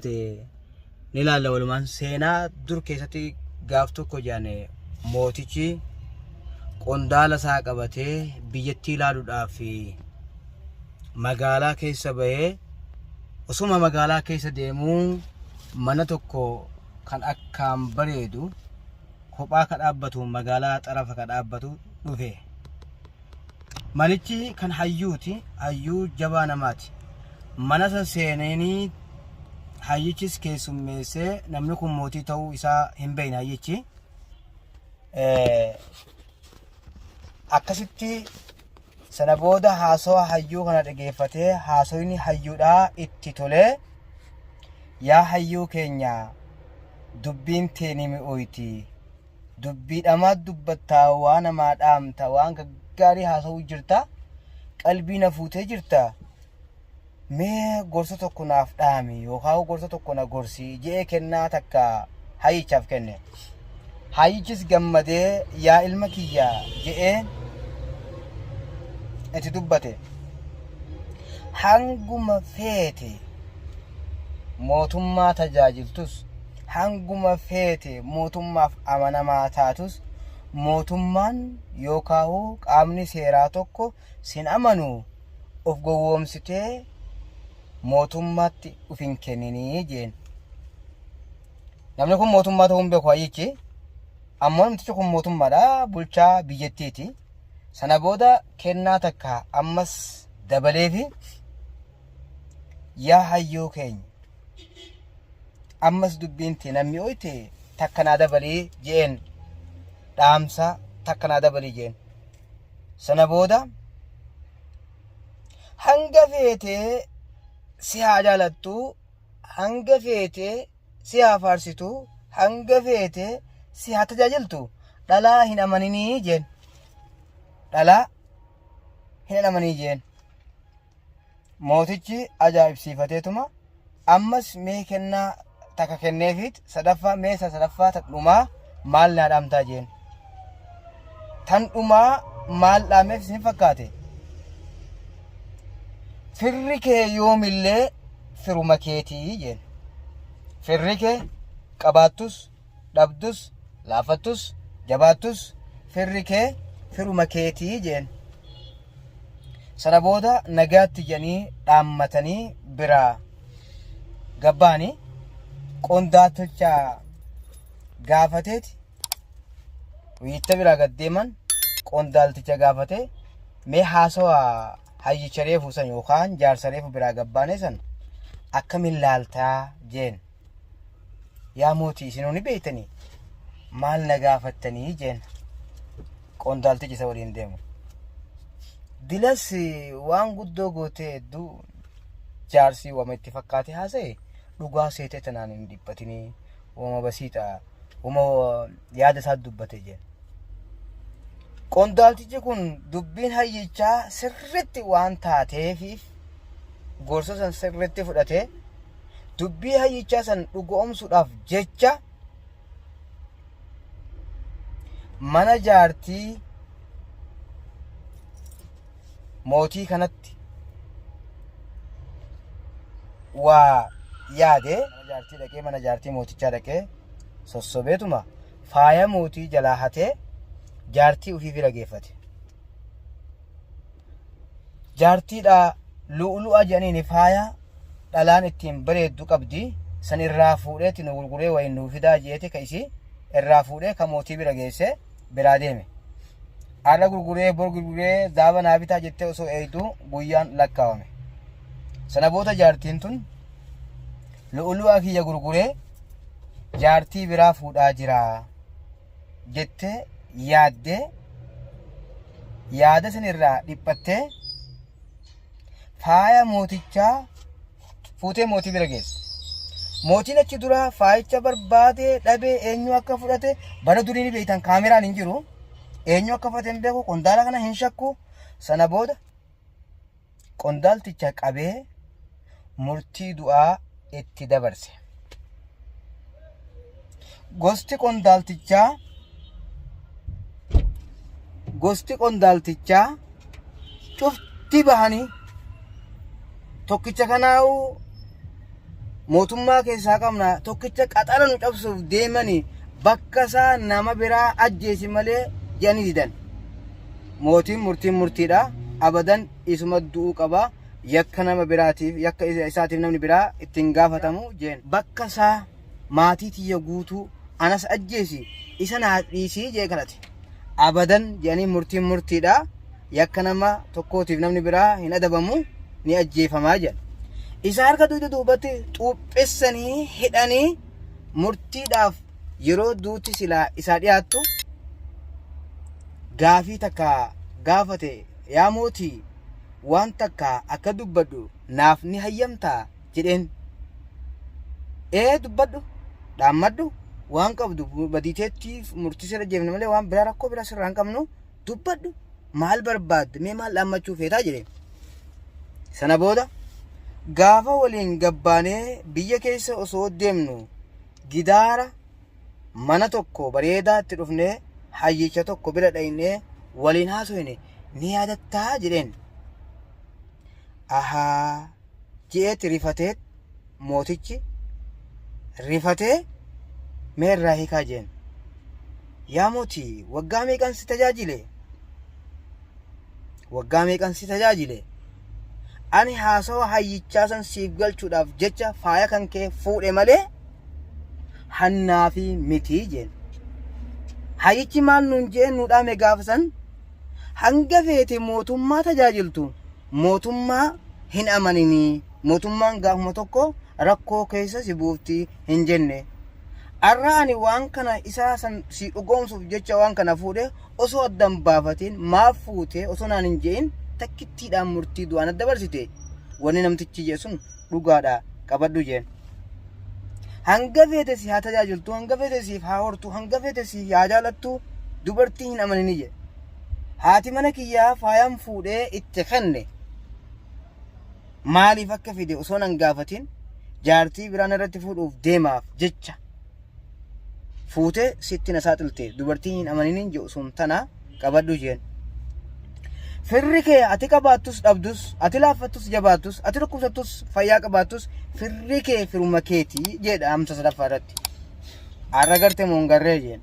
ni ilaalla walumaan seenaa dur keessatti gaaf tokko jaane mootichi qondaala isaa qabatee biyyattii ilaaluudhaaf magaalaa keessa bahee osuma magaalaa keessa deemuu mana tokko kan akkaan bareedu kophaa ka dhaabbatu magaalaa xarafa ka dhaabbatu dhufe. Manichi kan hayyuuti, hayyuu jabaa namaati. Mana san seenanii hayyichis keessummeessee namni kun mootii ta'uu isaa hin beekne hayyichi. Akkasitti sana booda haasawaa hayyuu kana dhageeffatee haasawni hayyuudhaa itti tolee yaa hayyuu keenya dubbiin teeni mi'ooyti dubbiidhamaa dubbattaa waan namaa dhaamta waan gaggaarii haasawuu jirta qalbii na fuutee jirta mee gorsa tokko naaf dhaami yookaan gorsa tokko na gorsi jedhee kennaa takka hayyichaaf kenne. Hayyichis gammadee yaa ilma kiyya jedhee itti dubbate. Hanguma feete mootummaa tajaajiltus hanguma feete mootummaaf amanamaa taatus mootummaan yookaan qaamni seeraa tokko sin amanu of gowwoomsitee mootummaatti ufin kenninii jeen. Namni kun mootummaa ta'uu hin beeku hayyichi. Ammoo namtichi kun mootummaadha, bulchaa biyyattiiti. Sana booda kennaa takka ammas dabaleefi yaa hayyuu keenya ammas dubbiinti namni ooyte takka naa dabalii jeen dhaamsa takka naa dabalii jeen. Sana booda hanga feetee si haa jaalattu, hanga feetee si haa faarsitu, hanga feetee si haa tajaajiltu dhalaa hin amaninii jeen. Dhalaa hin amanii jeen. Mootichi ajaa'ibsiifateetuma ammas mee kennaa takka kenneefit sadaffaa mee sadaffaa tan dhumaa maal naa dhaamtaa jeen. Tan dhumaa maal dhaameef isin fakkaate? Firri kee yoomillee firuma keetii jeen. Firri kee qabaattus dhabdus laafattus jabaattus firri kee firuma keetii jeen. Sana booda nagaatti jedhanii dhaammatanii biraa gabbaanii qondaalticha gaafateeti wiitta biraa gaddeeman qondaalticha gaafatee mee haasawaa hayyicha reefu san yookaan jaarsa reefu biraa gabbaanee san akkamiin laaltaa jeen. Yaa mootii isin ni beektanii maal na gaafattanii jeen. Qondaaltichi isa waliin deemu. Dilas waan guddoo gootee hedduu jaarsii wama itti fakkaate haasa'e dhugaa seetee tanaan hin dhiphatinii wama basiidha wama yaada isaa dubbate jeen. Qondaaltichi kun dubbiin hayyichaa sirritti waan taateefiif gorsa san sirritti fudhatee dubbii hayyichaa san dhugoomsuudhaaf jecha mana jaartii mootii kanatti waa yaade mana jaartii mootichaa dhaqee sossobeetuma faaya mootii jalaa hatee jaartii ofii bira geeffate. Jaartiidha lu'ulu'a jedhaniin faaya dhalaan ittiin bareeddu qabdi san irraa fuudheetti nu gurguree wayin nuu fidaa jeete ka isii irraa fuudhee ka mootii bira geesse biraa deeme. Arra gurguree bor gurguree zaaba naa bitaa jettee osoo eeydu guyyaan lakkaawame. Sana booda jaartiin tun lu'ulu'a kiyya gurguree jaartii biraa fuudhaa jira jettee yaaddee yaada san irraa dhiphattee faaya mootichaa fuutee mootii bira geesse. Mootiin achi dura faayicha barbaadee dhabee eenyu akka fudhate bara durii ni beektan kaameraan hin jiru. Eenyu akka fudhate hin beeku qondaala kana hin shakku. Sana booda qondaalticha qabee murtii du'aa itti dabarse. Gosti qondaaltichaa cufti bahanii tokkicha kanaa'u mootummaa keessaa qabna tokkicha qaxara nu cabsuuf deemanii bakka isaa nama biraa ajjeesi malee jedhanii didan. Mootiin murtiidha abadan isuma du'uu qaba. Yakka nama biraatiif yakka isaatiif namni biraa ittiin gaafatamu jeen. Bakka isaa maatii tiyya guutuu anas ajjeesi isa naa dhiisii jee kadhate. Abadan jedhanii murtiidha yakka nama tokkootiif namni biraa hin adabamu ni ajjeefamaa jedha. Isa harka duubatti xuuphessanii hidhanii murtiidhaaf yeroo duuti silaa isaa dhiyaattu gaafii takka gaafate yaa mootii waan takka akka dubbadhu naaf ni hayyamtaa jedheen. Dubbadhu dhaammadhu waan qabdu badiiteetti murtii sirra jeefne malee waan biraa rakkoo biraa sirraa hin qabnu dubbadhu maal barbaadde mee maal dhaammachuu feetaa jedheen. Sana booda gaafa waliin gabbaanee biyya keessa osoo deemnu gidaara mana tokko bareedaa itti dhufnee hayyicha tokko bira dhaynee waliin haasofne ni yaadattaa jedheen. Ahaa je'eetti rifatee mootichi rifatee mee irraa hiikaa jeen. Yaa mootii waggaa meeqan si tajaajile? Waggaa meeqan si tajaajile? Ani haasawa hayyichaa san siif galchuudhaaf jecha faaya kan kee fuudhe malee hannaa fi mitii jeen. Hayyichi maal nuun jeen nu dhaame gaafa san hanga feete mootummaa tajaajiltu mootummaa hin amaninii mootummaan gaafuma tokko rakkoo keessa si buufti hin jenne. Arra ani waan kana isaa san si dhugoomsuuf jecha waan kana fuudhe osoo addan baafatiin maaf fuute osoo naan hin je'in takkittiidhaan murtii du'aan adda barsite. Wanni namtichi jee sun dhugaadha qabadhu jeen. Hanga feete si haa tajaajiltu, hanga feete siif haa hortu, hanga feete si haa jaalattu dubartii hin amaninii jedhe. Haati mana kiyyaa faayaan fuudhee itti kenne maaliif akka fide osoo nan gaafatin jaartii biraan irratti fuudhuuf deemaaf jecha fuute sitti na saaxilte dubartii hin amaniniin jedhu sun tana qabadhu jeen. Firri kee ati qabaattus dhabdus, ati laaffattus jabaattus, ati dhukkubsattus fayyaa qabaattus firri kee firuma keetii jedha 53 irratti. Arra garte moo hin garree jeen.